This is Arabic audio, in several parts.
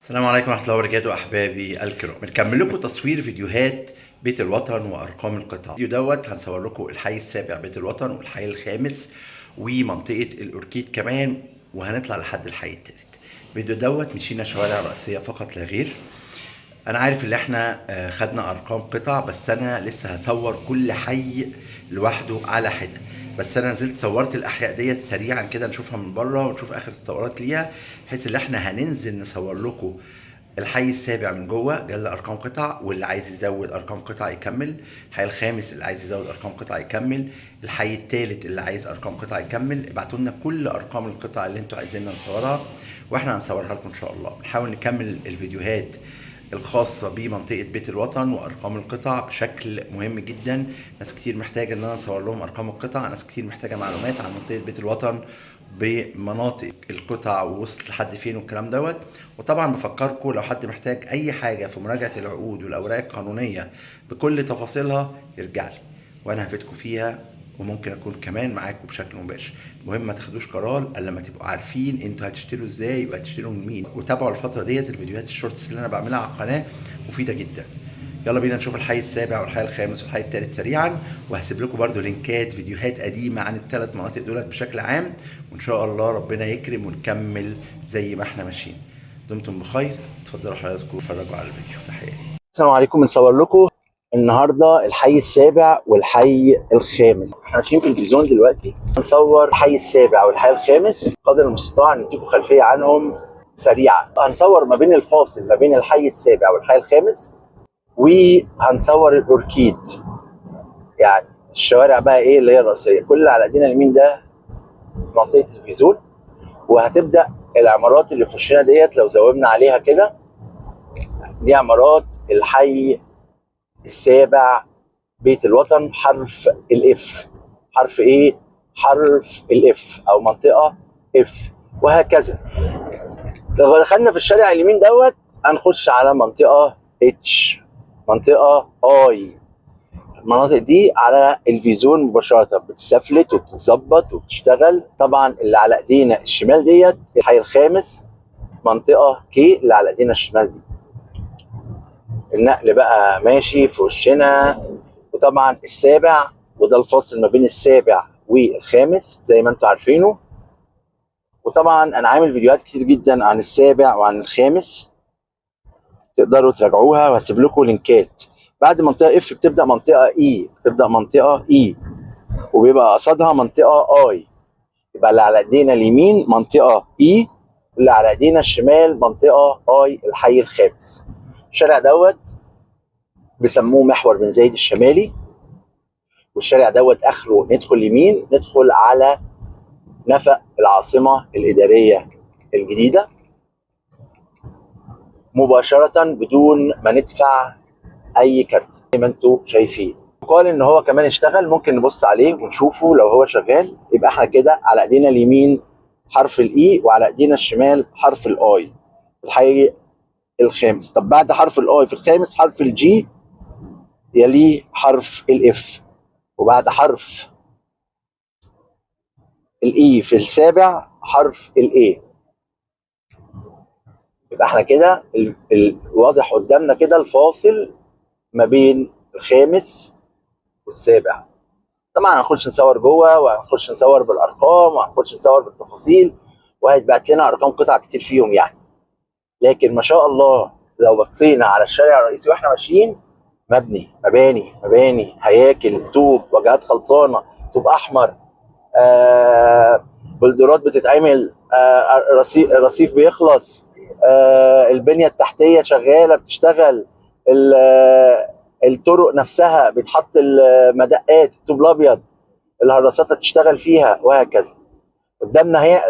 السلام عليكم ورحمة الله وبركاته أحبابي الكرام. بنكمل لكم تصوير فيديوهات بيت الوطن وأرقام القطع. الفيديو دوت هنصور لكم الحي السابع بيت الوطن والحي الخامس ومنطقة الأوركيد كمان، وهنطلع لحد الحي التالت. الفيديو دوت مشينا شوارع رئيسية فقط لا غير. انا عارف ان احنا خدنا ارقام قطع، بس انا لسه هصور كل حي لوحده على حده. بس انا نزلت صورت الاحياء ديت سريعا كده نشوفها من بره ونشوف اخر التطورات ليها، بحيث ان احنا هننزل نصور لكم الحي السابع من جوه جال ارقام قطع، واللي عايز يزود ارقام قطع يكمل. الحي الخامس اللي عايز يزود ارقام قطع يكمل. الحي الثالث اللي عايز ارقام قطع يكمل. ابعتوا لنا كل ارقام القطع اللي انتوا عايزيننا نصورها واحنا هنصورها لكم ان شاء الله. نحاول نكمل الفيديوهات الخاصة بمنطقة بيت الوطن وأرقام القطع بشكل مهم جدا. ناس كتير محتاجة إن أنا أصور لهم أرقام القطع، ناس كتير محتاجة معلومات عن منطقة بيت الوطن بمناطق القطع ووصلت لحد فين والكلام دوت. وطبعا بفكركم لو حد محتاج أي حاجة في مراجعة العقود والأوراق القانونية بكل تفاصيلها يرجع لي وأنا هفيدكم فيها، وممكن اكون كمان معاكم بشكل مباشر. المهم ما تاخدوش قرار الا لما تبقوا عارفين انتوا هتشتروا ازاي وهتشتروا من مين. وتابعوا الفتره ديت الفيديوهات الشورتس اللي انا بعملها على القناه، مفيده جدا. يلا بينا نشوف الحي السابع والحي الخامس والحي الثالث سريعا، وهسيب لكم برضو لينكات فيديوهات قديمه عن الثلاث مناطق دولت بشكل عام، وان شاء الله ربنا يكرم ونكمل زي ما احنا ماشيين. دمتم بخير، اتفضلوا حضراتكم اتفرجوا على الفيديو. تحياتي. السلام عليكم. بنصور لكم النهارده الحي السابع والحي الخامس. احنا ماشيين في الفيزون دلوقتي، هنصور الحي السابع والحي الخامس قدر المستطاع نديكم خلفيه عنهم سريعه. هنصور ما بين الفاصل ما بين الحي السابع والحي الخامس، وهنصور الاوركيد، يعني الشوارع بقى ايه اللي هي الرئيسيه. كل اللي على ايدينا اليمين ده منطقه الفيزون، وهتبدا العمارات اللي في وشنا ديت لو زومنا عليها كده، دي عمارات الحي السابع بيت الوطن، حرف الاف. حرف ايه؟ حرف الاف او منطقه اف، وهكذا. لو دخلنا في الشارع اليمين دوت هنخش على منطقه اتش، منطقه اي. المناطق دي على الفيزون مباشره بتسفلت وبتتظبط وبتشتغل. طبعا اللي على ايدينا الشمال ديت الحي الخامس، منطقه كي اللي على ايدينا الشمال دي. النقل بقى ماشي في وشنا. وطبعا السابع، وده الفاصل ما بين السابع والخامس زي ما انتم عارفينه. وطبعا انا عامل فيديوهات كتير جدا عن السابع وعن الخامس، تقدروا تراجعوها، وهسيب لكم لينكات. بعد منطقه اف بتبدا منطقه اي، وبيبقى قصادها منطقه اي. يبقى اللي على ايدينا اليمين منطقه اي، واللي على ايدينا الشمال منطقه اي الحي الخامس. الشارع دوت بيسموه محور بن زايد الشمالي، والشارع دوت اخره ندخل يمين ندخل على نفق العاصمه الاداريه الجديده مباشره بدون ما ندفع اي كارت زي ما انتم شايفين. قال ان هو كمان اشتغل، ممكن نبص عليه ونشوفه لو هو شغال. يبقى احنا كده على ايدينا اليمين حرف الاي، وعلى ايدينا الشمال حرف الاي الحي الخامس. طب بعد حرف الاي في الخامس حرف الجي، يليه حرف الاف، وبعد حرف الاي في السابع حرف الاي. يبقى احنا كده واضح قدامنا كده الفاصل ما بين الخامس والسابع. طبعا هنخش نصور جوه، وهنخش نصور بالارقام، وهنخش نصور بالتفاصيل، وهيتبعت لنا ارقام قطع كتير فيهم يعني. لكن ما شاء الله لو بصينا على الشارع الرئيسي واحنا ماشيين، مباني هياكل طوب، واجهات خلصانه، طوب احمر، بلدورات بتتعمل، رصيف بيخلص، البنيه التحتيه شغاله بتشتغل، الطرق نفسها بيتحط المدقات، الطوب الابيض، الهراسات هتشتغل فيها، وهكذا. قدامنا هي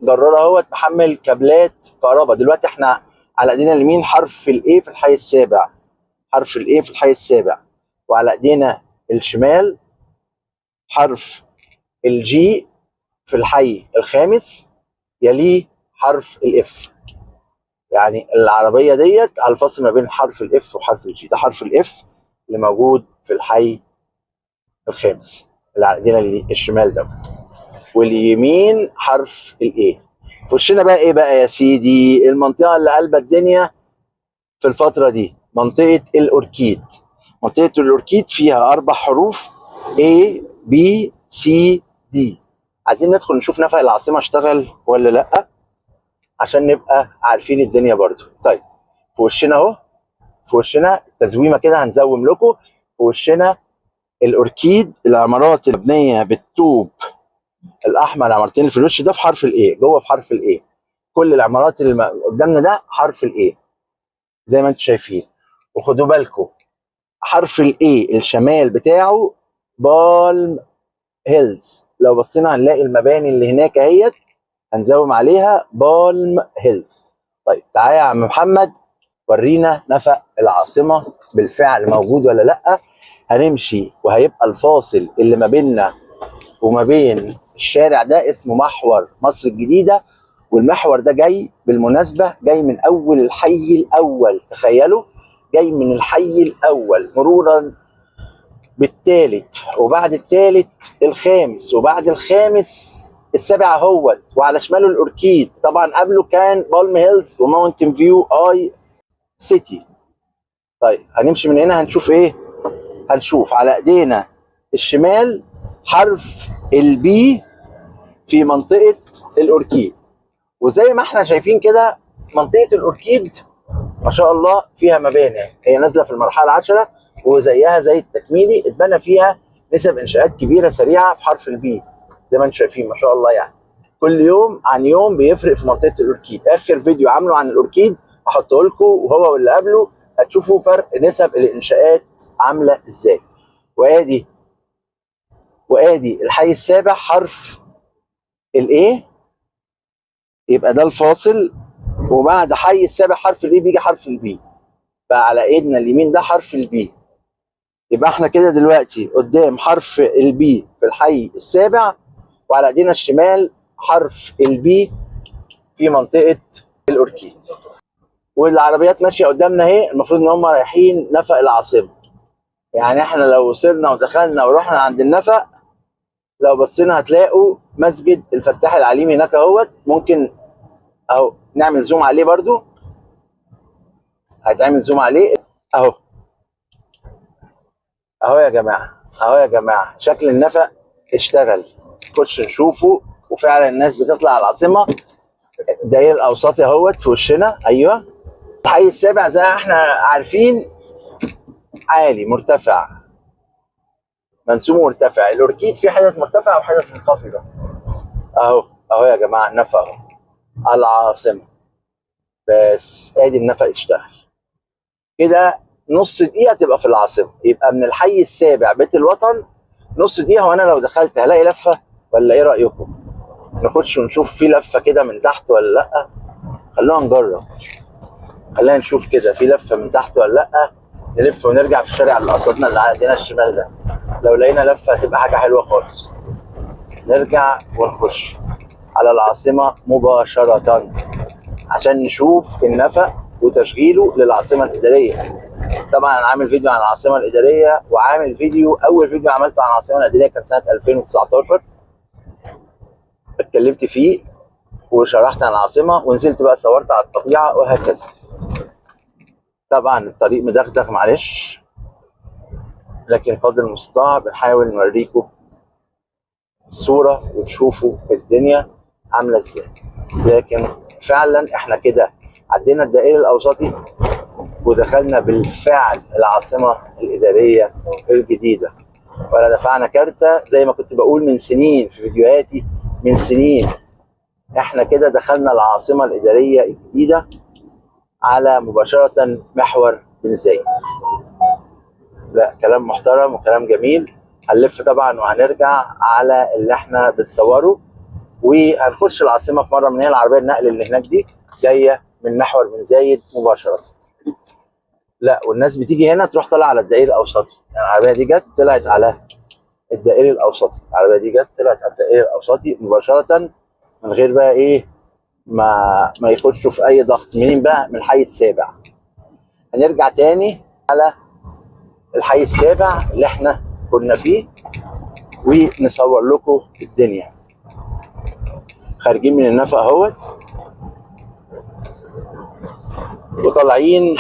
جرار اهوت محمل كابلات كهرباء. دلوقتي احنا على ايدينا اليمين حرف الايه في الحي السابع، وعلى ايدينا الشمال حرف الجي في الحي الخامس، يليه حرف الاف. يعني العربيه ديت على الفاصل ما بين حرف الاف وحرف الجي. ده حرف الاف اللي موجود في الحي الخامس اللي على ايدينا الشمال ده، واليمين حرف الاي. في وشنا بقى ايه بقى يا سيدي؟ المنطقه اللي قلبت الدنيا في الفتره دي منطقه الاوركيد. منطقه الاوركيد فيها 4 حروف A B C D. عايزين ندخل نشوف نفق العاصمه اشتغل ولا لا عشان نبقى عارفين الدنيا برضو. طيب في وشنا اهو، في وشنا تزويمه كده هنزوم لكم. في وشنا الاوركيد، العمارات المبنيه بالطوب الاحمر، عمارتين في الوش ده في حرف الايه، جوه في حرف الايه. كل العمارات اللي قدامنا ده حرف الايه زي ما انتم شايفين. وخدوا بالكم حرف الايه الشمال بتاعه بالم هيلز. لو بصينا هنلاقي المباني اللي هناك اهيت هنزوم عليها بالم هيلز. طيب تعالى يا عم محمد ورينا نفق العاصمه بالفعل موجود ولا لا. هنمشي وهيبقى الفاصل اللي ما بيننا وما بين الشارع ده اسمه محور مصر الجديده. والمحور ده جاي بالمناسبه جاي من اول الحي الاول، تخيلوا جاي من الحي الاول مرورا بالثالث، وبعد الثالث الخامس، وبعد الخامس السابع اهوت، وعلى شماله الاوركيد. طبعا قبله كان بالم هيلز وماونتن فيو اي سيتي. طيب هنمشي من هنا هنشوف ايه؟ هنشوف على ايدينا الشمال حرف البي في منطقه الاوركيد. وزي ما احنا شايفين كده منطقه الاوركيد ما شاء الله فيها مباني، هي نازله في المرحله العاشره وزيها زي التكميلي اتبنى فيها نسب انشاءات كبيره سريعه في حرف البي زي ما انتم شايفين ما شاء الله. يعني كل يوم عن يوم بيفرق في منطقه الاوركيد. اخر فيديو عامله عن الاوركيد هحطه لكم وهو واللي قبله هتشوفوا فرق نسب الانشاءات عامله ازاي. وادي الحي السابع حرف الايه، يبقى ده الفاصل. وبعد حي السابع حرف الايه بيجي حرف البي، بقى على ايدنا اليمين ده حرف البي. يبقى احنا كده دلوقتي قدام حرف البي في الحي السابع، وعلى ايدينا الشمال حرف البي في منطقه الاوركيد. والعربيات ماشيه قدامنا اهي، المفروض ان هم رايحين نفق العاصمه. يعني احنا لو وصلنا ودخلنا ورحنا عند النفق لو بصينا هتلاقوا مسجد الفتاح العليم هناك اهوت. ممكن اهو نعمل زوم عليه برضو، هيتعمل زوم عليه اهو. اهو يا جماعه، اهو يا جماعه شكل النفق اشتغل. نخش نشوفه وفعلا الناس بتطلع على العاصمه. الدائري الاوسطي اهوت في وشنا. ايوه الحي السابع زي ما احنا عارفين عالي مرتفع، منسوبه مرتفع. الاوركيد في حتت مرتفعه وحتت منخفضه. اهو يا جماعه النفق اهو على العاصمه. بس ادي النفق اشتغل كده. نص دقيقه تبقى في العاصمه، يبقى من الحي السابع بيت الوطن نص دقيقه. وانا لو دخلت هلاقي لفه ولا ايه رايكم؟ نخش ونشوف في لفه كده من تحت ولا لا. خلونا نجرب، خلينا نشوف كده في لفه من تحت ولا لا. نلف ونرجع في الشارع اللي قصدنا اللي على ايدينا الشمال ده. لو لقينا لفه هتبقى حاجه حلوه خالص. نرجع ونخش على العاصمه مباشره عشان نشوف النفق وتشغيله للعاصمه الاداريه. طبعا انا عامل فيديو عن العاصمه الاداريه، وعامل فيديو اول فيديو عملته عن العاصمه الاداريه كان سنه 2019 اتكلمت فيه وشرحت عن العاصمه، ونزلت بقى صورت على الطبيعه وهكذا. طبعا الطريق مدغدغ معلش، لكن قدر المستطاع بنحاول نوريكم الصوره وتشوفوا الدنيا عامله ازاي. لكن فعلا احنا كده عدينا الدائري الاوسطي ودخلنا بالفعل العاصمه الاداريه الجديده، ولا دفعنا كارته زي ما كنت بقول من سنين في فيديوهاتي من سنين. احنا كده دخلنا العاصمه الاداريه الجديده على مباشره محور بن زايد. لا كلام محترم وكلام جميل. هنلف طبعا وهنرجع على اللي احنا بنصوره، وهنخش العاصمه في مره من هنا. العربيه النقل اللي هناك دي جايه من محور بن زايد مباشره. لا والناس بتيجي هنا تروح طالعه على الدائري الاوسطي. يعني العربيه دي جت طلعت على الدائري الاوسطي، العربيه دي جت طلعت على الدائري الاوسطي مباشره من غير بقى ايه ما يخشوا في اي ضغط. منين بقى؟ من الحي السابع. هنرجع تاني على الحي السابع اللي احنا كنا فيه ونصور لكم الدنيا. خارجين من النفق اهوت وطالعين،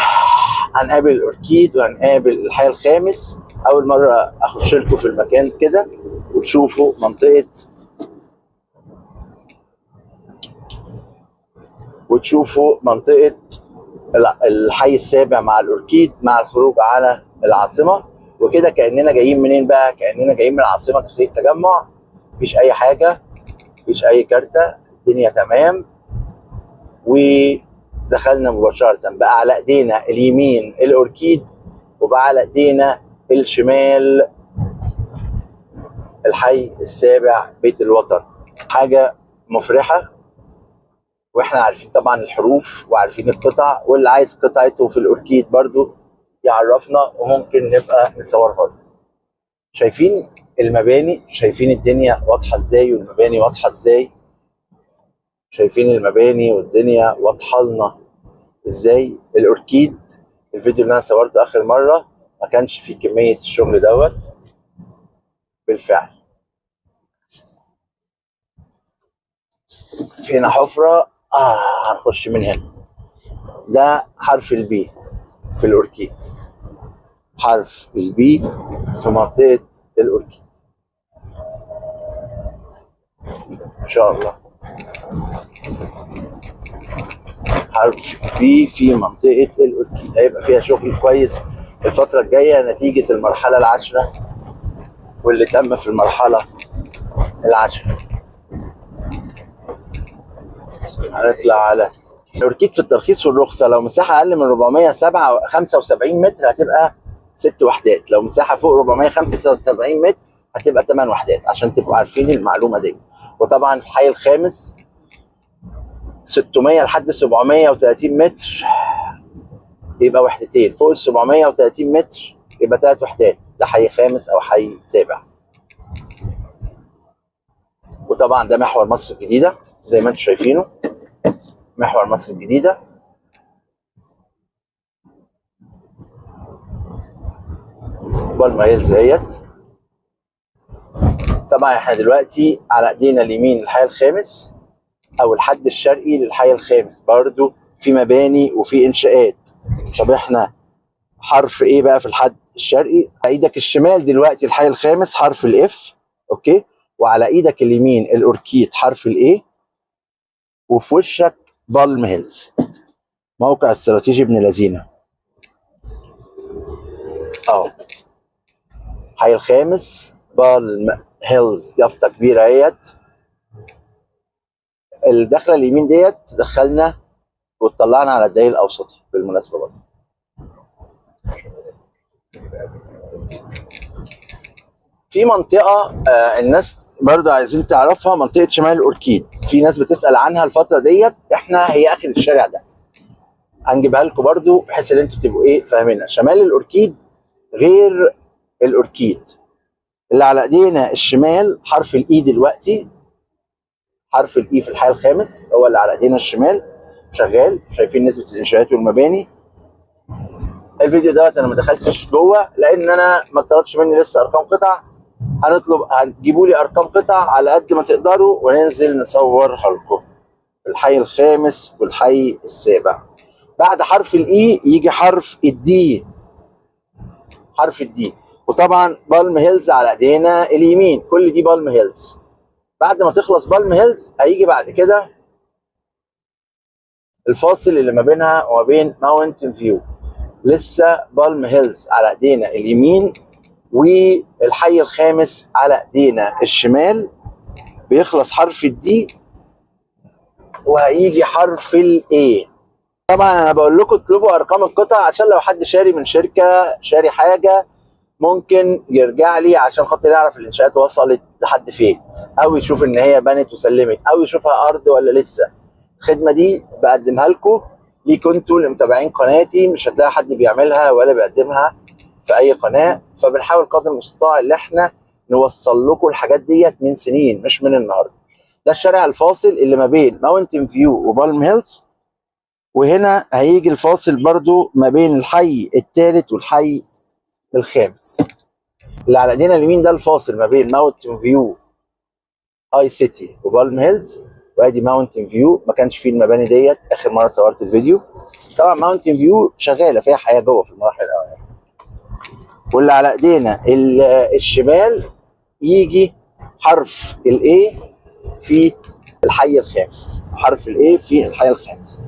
هنقابل الاوركيد وهنقابل الحي الخامس. اول مره اخش لكم في المكان كده وتشوفوا منطقه الحي السابع مع الاوركيد مع الخروج على العاصمه. وكده كاننا جايين منين بقى؟ كاننا جايين من العاصمه داخلين التجمع، مفيش اي حاجه، مفيش اي كارته، الدنيا تمام. ودخلنا مباشره بقى على ايدينا اليمين الاوركيد، وبقى على ايدينا الشمال الحي السابع بيت الوطن. حاجه مفرحه، واحنا عارفين طبعا الحروف وعارفين القطع، واللي عايز قطعته في الاوركيد برضو يعرفنا وممكن نبقى نصورها له. شايفين المباني؟ شايفين الدنيا واضحه ازاي والمباني واضحه ازاي؟ شايفين المباني والدنيا واضحه لنا ازاي؟ الاوركيد الفيديو اللي انا صورته اخر مره ما كانش فيه كميه الشغل دوت بالفعل. في هنا حفره هنخش من هنا. ده حرف البي في الاوركيد، حرف البي في منطقه الاوركيد ان شاء الله. حرف بي في منطقه الاوركيد هيبقى فيها شغل كويس الفتره الجايه نتيجه المرحله العاشره واللي تم في المرحله العاشره. هنطلع على الاوركيد في الترخيص والرخصه. لو مساحه اقل من 475 متر هتبقى 6 وحدات، لو مساحه فوق 475 متر هتبقى 8 وحدات، عشان تبقوا عارفين المعلومه دي. وطبعا في الحي الخامس 600 لحد 730 متر يبقى وحدتين، فوق ال 730 متر يبقى 3 وحدات، ده حي خامس او حي سابع. وطبعا ده محور مصر الجديده زي ما انتم شايفينه، محور مصر الجديده. بالما هيلز اهيت. طبعا احنا دلوقتي على ايدينا اليمين الحي الخامس او الحد الشرقي للحي الخامس، برضو في مباني وفي انشاءات. طب احنا حرف ايه بقى في الحد الشرقي؟ على ايدك الشمال دلوقتي الحي الخامس حرف الاف، اوكي، وعلى ايدك اليمين الاوركيد حرف الاي، وفي وشك بالم هيلز، موقع استراتيجي ابن لذينه اهو. الحي الخامس بالم هيلز، يافطه كبيره اهيت. الدخله اليمين ديت تدخلنا وتطلعنا على الدائري الاوسطي بالمناسبه برضه. في منطقه الناس برضه عايزين تعرفها، منطقه شمال الاوركيد، في ناس بتسال عنها الفتره ديت. احنا هي اخر الشارع ده، هنجيبها لكم برضه بحيث ان انتوا تبقوا ايه فاهمينها. شمال الاوركيد غير الاوركيد. اللي على ايدينا الشمال حرف الاي دلوقتي، حرف الاي في الحي الخامس هو اللي على ايدينا الشمال شغال. شايفين نسبه الانشاءات والمباني. الفيديو دوت انا ما دخلتش جوه لان انا ما طلبش مني لسه ارقام قطع. هتجيبوا لي ارقام قطع على قد ما تقدروا وننزل نصورها لكم. الحي الخامس والحي السابع. بعد حرف الاي يجي حرف الدي، حرف الدي. وطبعا بالم هيلز على ايدينا اليمين، كل دي بالم هيلز. بعد ما تخلص بالم هيلز هيجي بعد كده الفاصل اللي ما بينها وما بين ماونتن فيو. لسه بالم هيلز على ايدينا اليمين والحي الخامس على ايدينا الشمال. بيخلص حرف الدي وهيجي حرف الاي. طبعا انا بقول لكم اطلبوا ارقام القطع عشان لو حد شاري من شركه، شاري حاجه، ممكن يرجع لي عشان خاطر يعرف الانشاءات وصلت لحد فين، او يشوف ان هي بنت وسلمت، او يشوفها ارض ولا لسه. الخدمه دي بقدمها لكم ليكوا انتوا اللي متابعين قناتي، مش هتلاقي حد بيعملها ولا بيقدمها في اي قناه. فبنحاول قدر المستطاع ان احنا نوصل لكم الحاجات ديت من سنين مش من النهارده. ده الشارع الفاصل اللي ما بين ماونتن فيو وبالم هيلز. وهنا هيجي الفاصل برضو ما بين الحي الثالث والحي الخامس. اللي على ايدينا اليمين ده الفاصل ما بين ماونتن فيو اي سيتي وبالم هيلز. وادي ماونتن فيو. ما كانش فيه المباني ديت اخر مره صورت الفيديو. طبعا ماونتن فيو شغاله فيها حياه جوه في المراحل الاولانيه. واللي على ايدينا الشمال يجي حرف الاي في الحي الخامس. حرف الاي في الحي الخامس.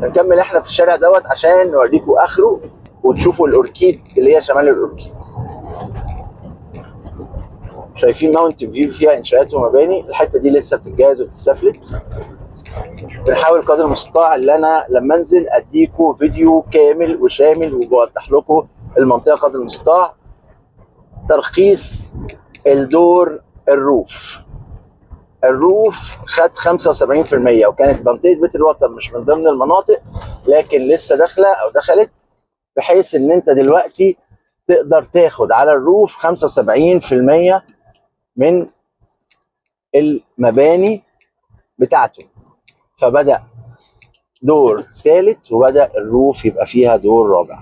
هنكمل احنا في الشارع دوت عشان نوريكم اخره وتشوفوا الاوركيد اللي هي شمال الاوركيد. شايفين ماونتن فيو فيها انشاءات ومباني. الحته دي لسه بتتجهز وبتستفلت. بنحاول قدر المستطاع ان انا لما انزل اديكم فيديو كامل وشامل وبوضح لكم المنطقه قدر المستطاع. ترخيص الدور الروف خد 75%، وكانت منطقه بيت الوطن مش من ضمن المناطق لكن لسه داخله او دخلت، بحيث ان انت دلوقتي تقدر تاخد على الروف 75% من المباني بتاعته. فبدأ دور ثالث وبدأ الروف يبقى فيها دور رابع.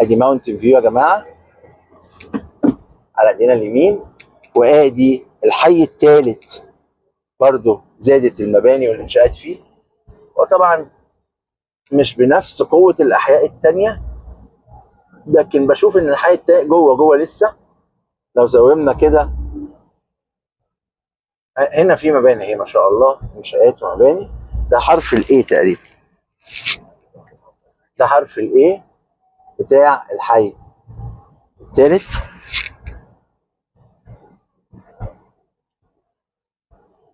ادي ماونتن فيو يا جماعه على ايدينا اليمين، وادي الحي الثالث برضه زادت المباني والانشاءات فيه، وطبعا مش بنفس قوه الاحياء الثانيه، لكن بشوف ان الحي الثالث جوه لسه. لو زومنا كده هنا في مباني اهي ما شاء الله، انشاءات ومباني. ده حرف الاي تقريبا، ده حرف الاي بتاع الحي الثالث.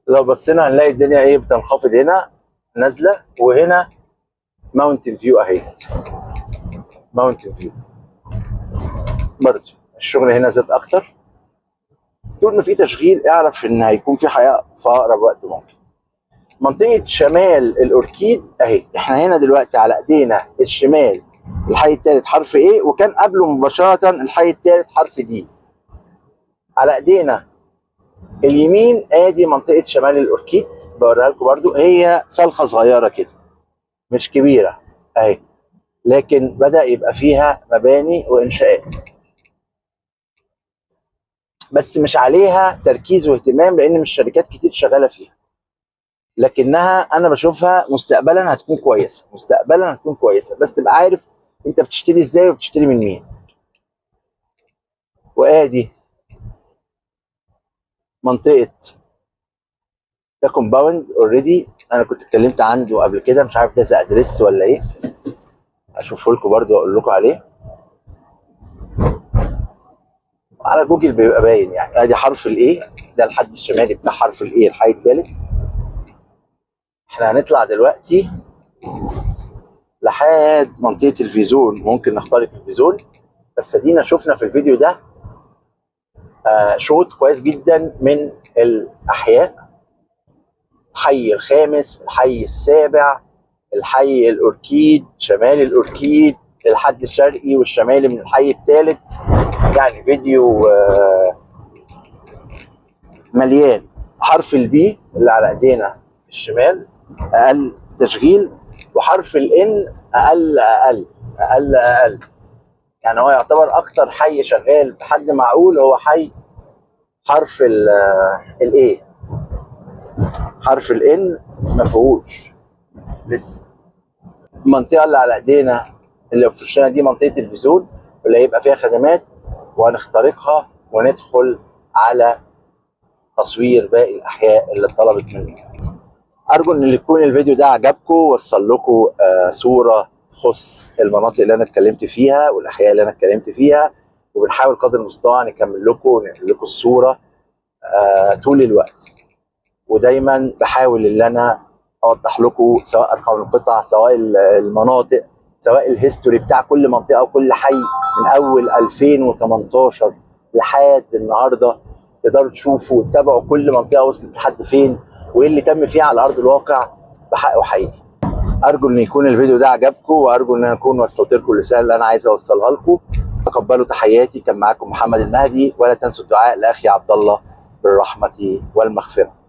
لو بصينا هنلاقي الدنيا ايه بتنخفض، هنا نازله وهنا ماونتن فيو اهي. ماونتن فيو برضه الشغل هنا زاد اكتر. طول ما في تشغيل اعرف ان هيكون في حياه في اقرب وقت ممكن. منطقه شمال الاوركيد اهي. احنا هنا دلوقتي على ايدينا الشمال الحي الثالث حرف ايه، وكان قبله مباشره الحي الثالث حرف دي. على ايدينا اليمين ادي منطقه شمال الاوركيد، بوريها لكم برضو. هي صلخه صغيره كده مش كبيره اهي، لكن بدا يبقى فيها مباني وانشاءات، بس مش عليها تركيز واهتمام لان مش شركات كتير شغاله فيها، لكنها انا بشوفها مستقبلا هتكون كويسه. مستقبلا هتكون كويسه، بس تبقى عارف انت بتشتري ازاي وبتشتري من مين. وادي منطقه ده كومباوند اوريدي انا كنت اتكلمت عنه قبل كده، مش عارف ده زي ادريس ولا ايه، اشوفه لكم برضو واقول لكم عليه. على جوجل بيبقى باين يعني. ادي حرف الاي، ده الحد الشمالي بتاع حرف الاي الحي الثالث. احنا هنطلع دلوقتي لحد منطقه الفيزون، ممكن نخترق الفيزون، بس ادينا شفنا في الفيديو ده شوط كويس جدا من الاحياء. الحي الخامس، الحي السابع، الحي الاوركيد، شمال الاوركيد، الحد الشرقي والشمالي من الحي الثالث. يعني فيديو مليان. حرف البي اللي على ايدينا الشمال اقل تشغيل، وحرف الان اقل. يعني هو يعتبر اكتر حي شغال بحد معقول هو حي حرف الاي. حرف الان ما فيهوش لسه. المنطقه اللي على ايدينا اللي في وشنا دي منطقه الفيزون، واللي هيبقى فيها خدمات، وهنخترقها وندخل على تصوير باقي الاحياء اللي اتطلبت مننا. ارجو ان يكون الفيديو ده عجبكم، وصل لكم صوره تخص المناطق اللي انا اتكلمت فيها والاحياء اللي انا اتكلمت فيها، وبنحاول قدر المستطاع نكمل لكم وننقل لكم الصوره طول الوقت. ودايما بحاول ان انا اوضح لكم سواء ارقام القطع، سواء المناطق، سواء الهيستوري بتاع كل منطقه وكل حي من اول 2018 لحد النهارده. تقدروا تشوفوا وتتابعوا كل منطقه وصلت لحد فين وايه اللي تم فيها على ارض الواقع بحق وحقيقي. ارجو ان يكون الفيديو ده عجبكم، وارجو ان انا اكون وصلت لكم الرساله اللي انا عايز اوصلها لكم. تقبلوا تحياتي. كان معاكم محمد المهدي، ولا تنسوا الدعاء لاخي عبد الله بالرحمه والمغفره.